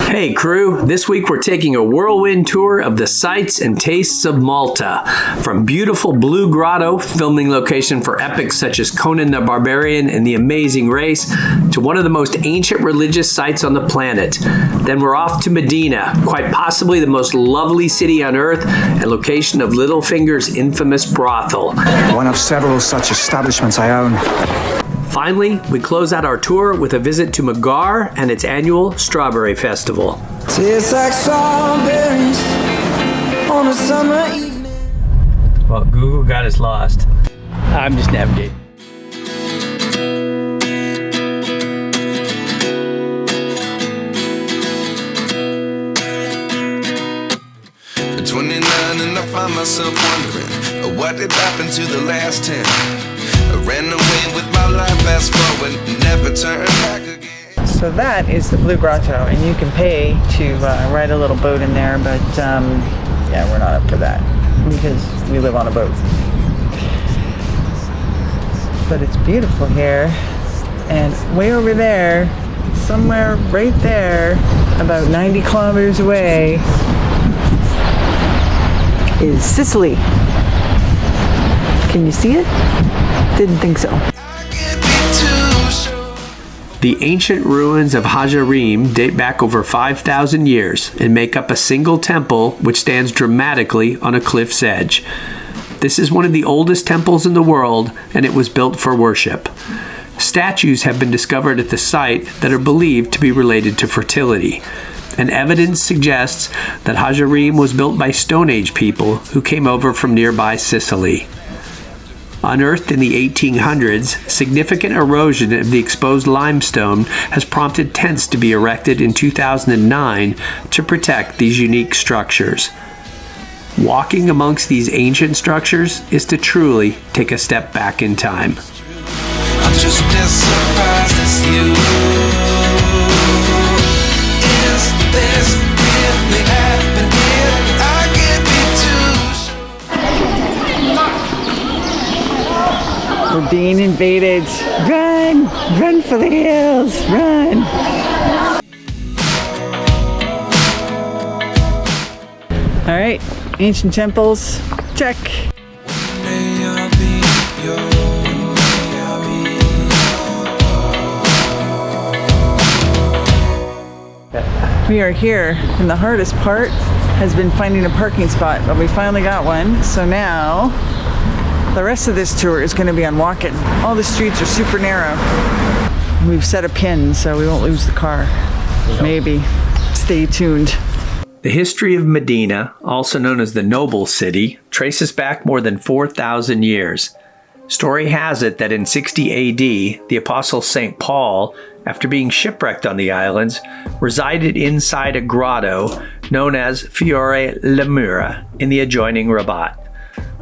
Hey crew, this week we're taking a whirlwind tour of the sights and tastes of Malta. From beautiful Blue Grotto, filming location for epics such as Conan the Barbarian and The Amazing Race, to one of the most ancient religious sites on the planet. Then we're off to Mdina, quite possibly the most lovely city on earth and location of Littlefinger's infamous brothel. One of several such establishments I own. Finally, we close out our tour with a visit to Hjar and its annual Strawberry Festival. Tastes like strawberries on a summer evening. Well, Google got us lost. I'm just navigating. At 29 and I find myself wondering what did happen to the last 10. I ran away with my life, fast forward, never turn back again. So that is the Blue Grotto, and you can pay to ride a little boat in there, but yeah, we're not up for that because we live on a boat. But it's beautiful here, and way over there, somewhere right there, about 90 kilometers away, is Sicily. Can you see it? Didn't think so. The ancient ruins of Hagar Qim date back over 5,000 years and make up a single temple which stands dramatically on a cliff's edge. This is one of the oldest temples in the world, and it was built for worship. Statues have been discovered at the site that are believed to be related to fertility, and evidence suggests that Hagar Qim was built by Stone Age people who came over from nearby Sicily. Unearthed in the 1800s, significant erosion of the exposed limestone has prompted tents to be erected in 2009 to protect these unique structures. Walking amongst these ancient structures is to truly take a step back in time. I'm just as surprised as you. Is this really happening? I can't be too sure. We're being invaded. Run! Run for the hills! Run! All right, ancient temples, check. We are here, and the hardest part has been finding a parking spot, but we finally got one. So now, the rest of this tour is going to be on walking. All the streets are super narrow. We've set a pin so we won't lose the car. Maybe. Stay tuned. The history of Mdina, also known as the Noble City, traces back more than 4,000 years. Story has it that in 60 AD, the Apostle St. Paul, after being shipwrecked on the islands, resided inside a grotto known as Fiore Lemura in the adjoining Rabat.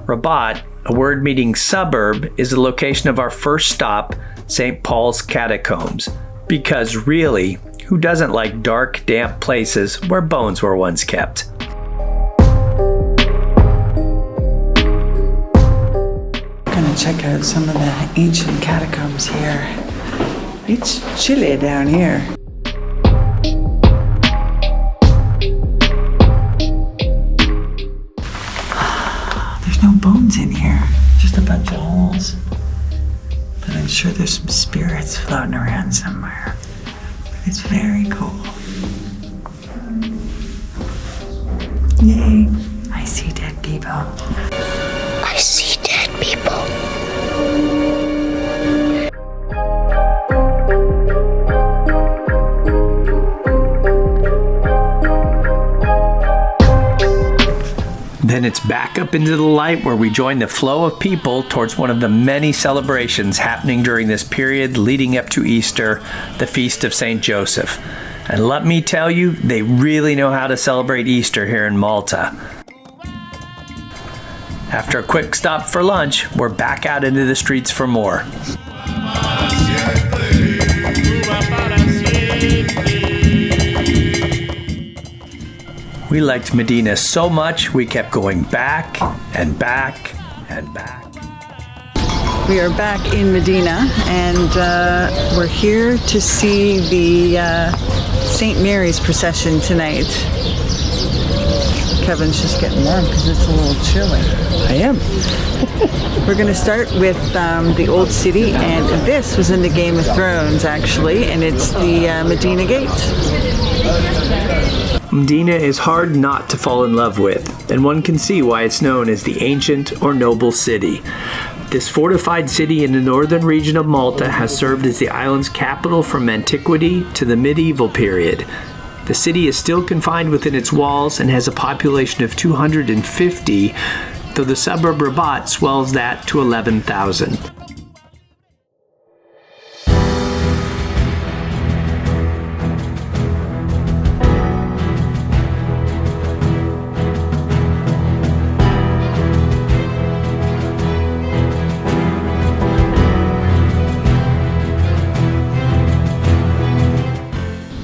Rabat, a word meaning suburb, is the location of our first stop, St. Paul's Catacombs. Because really, who doesn't like dark, damp places where bones were once kept? I'm gonna check out some of the ancient catacombs here. It's chilly down here. There's no bones in here, just a bunch of holes. But I'm sure there's some spirits floating around somewhere. But it's very cool. Yay, I see dead people. I see dead people. Then it's back up into the light where we join the flow of people towards one of the many celebrations happening during this period leading up to Easter, the Feast of St. Joseph. And let me tell you, they really know how to celebrate Easter here in Malta. After a quick stop for lunch, we're back out into the streets for more. We liked Mdina so much, we kept going back and back and back. We are back in Mdina, and we're here to see the St. Mary's procession tonight. Kevin's just getting warm because it's a little chilly. I am. We're going to start with the Old City, and this was in the Game of Thrones, actually, and it's the Medina Gate. Mdina is hard not to fall in love with, and one can see why it's known as the ancient or noble city. This fortified city in the northern region of Malta has served as the island's capital from antiquity to the medieval period. The city is still confined within its walls and has a population of 250, though the suburb Rabat swells that to 11,000.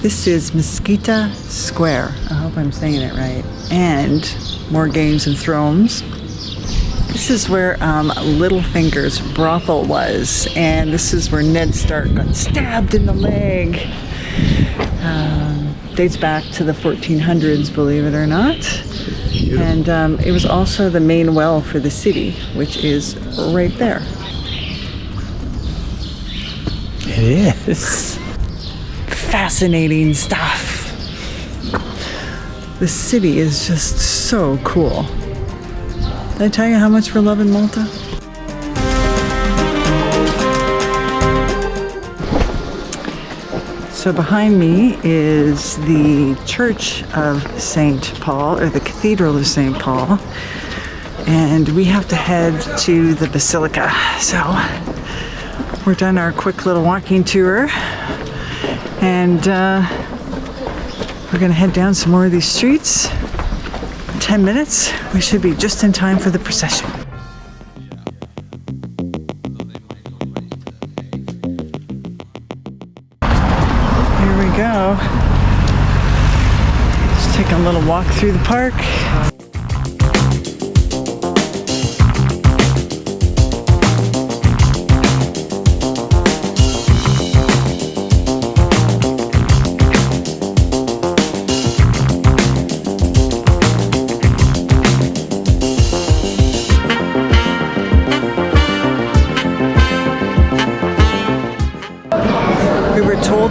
This is Mesquita Square. I hope I'm saying it right. And more Games of Thrones. This is where Littlefinger's brothel was, and this is where Ned Stark got stabbed in the leg. Dates back to the 1400s, believe it or not. And it was also the main well for the city, which is right there. It is. Fascinating stuff. The city is just so cool. Did I tell you how much we're loving Malta? So behind me is the Church of St. Paul, or the Cathedral of St. Paul, and we have to head to the Basilica. So we're done our quick little walking tour, and we're gonna head down some more of these streets. 10 minutes, we should be just in time for the procession. Here we go. Just taking a little walk through the park.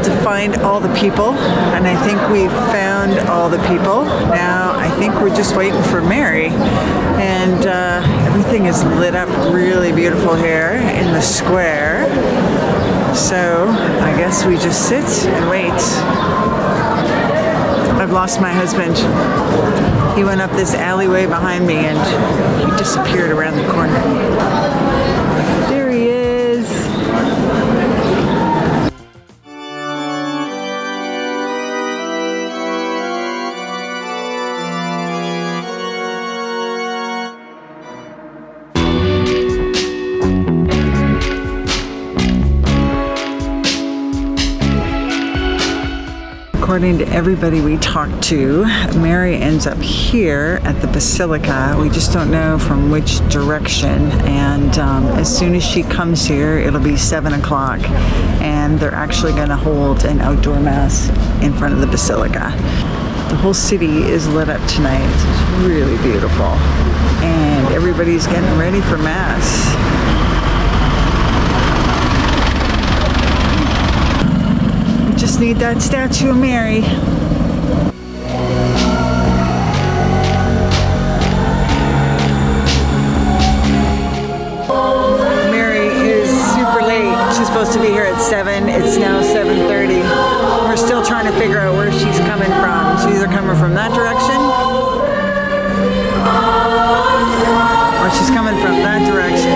To find all the people, and I think we found all the people. Now I think we're just waiting for Mary, and everything is lit up really beautiful here in the square. So I guess we just sit and wait. I've lost my husband. He went up this alleyway behind me and he disappeared around the corner. There he is. According to everybody we talked to, Mary ends up here at the Basilica. We just don't know from which direction, and as soon as she comes here, it'll be 7 o'clock, and they're actually going to hold an outdoor mass in front of the Basilica. The whole city is lit up tonight. It's really beautiful, and everybody's getting ready for mass. Just need that statue of Mary. Mary is super late. She's supposed to be here at 7. It's now 7:30. We're still trying to figure out where she's coming from. She's either coming from that direction or she's coming from that direction.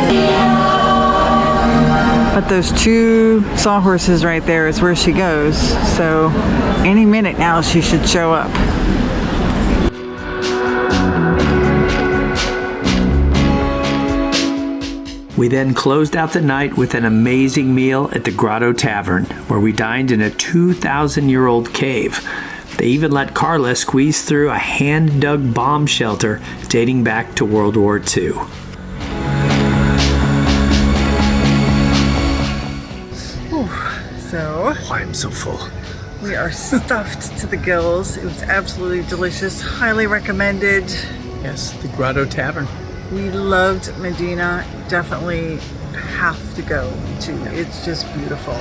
But those 2 sawhorses right there is where she goes. So any minute now she should show up. We then closed out the night with an amazing meal at the Grotto Tavern, where we dined in a 2,000-year-old cave. They even let Carla squeeze through a hand-dug bomb shelter dating back to World War II. So, Oh, I'm so full. We are stuffed to the gills. It was absolutely delicious. Highly recommended. Yes, the Grotto Tavern. We loved Mdina. Definitely have to go to. It's just beautiful.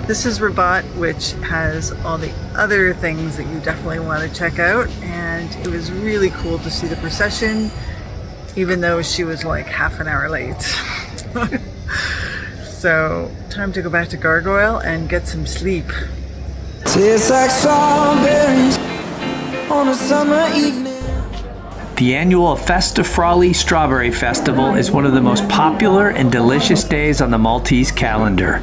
This is Rabat, which has all the other things that you definitely want to check out. And it was really cool to see the procession, even though she was like half an hour late. So, time to go back to Gargoyle and get some sleep. Tastes like strawberries on a summer evening. The annual Festa Frawli Strawberry Festival is one of the most popular and delicious days on the Maltese calendar.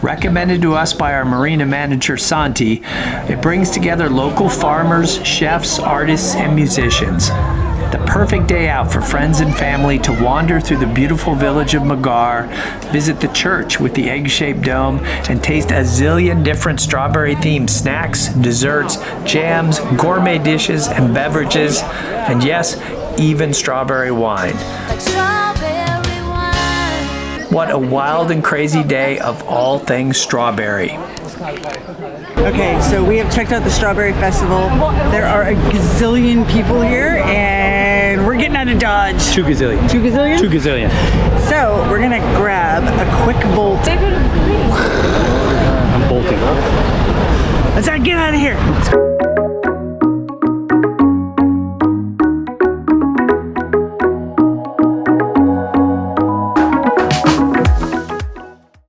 Recommended to us by our marina manager Santi, it brings together local farmers, chefs, artists, and musicians. The perfect day out for friends and family to wander through the beautiful village of Hjar, visit the church with the egg-shaped dome, and taste a zillion different strawberry-themed snacks, desserts, jams, gourmet dishes, and beverages, and yes, even strawberry wine. What a wild and crazy day of all things strawberry. Okay, so we have checked out the Strawberry Festival. There are a gazillion people here, and we're getting out of Dodge. 2 gazillion. 2 gazillion? 2 gazillion. So we're gonna grab a quick bolt. I'm bolting. Let's get out of here.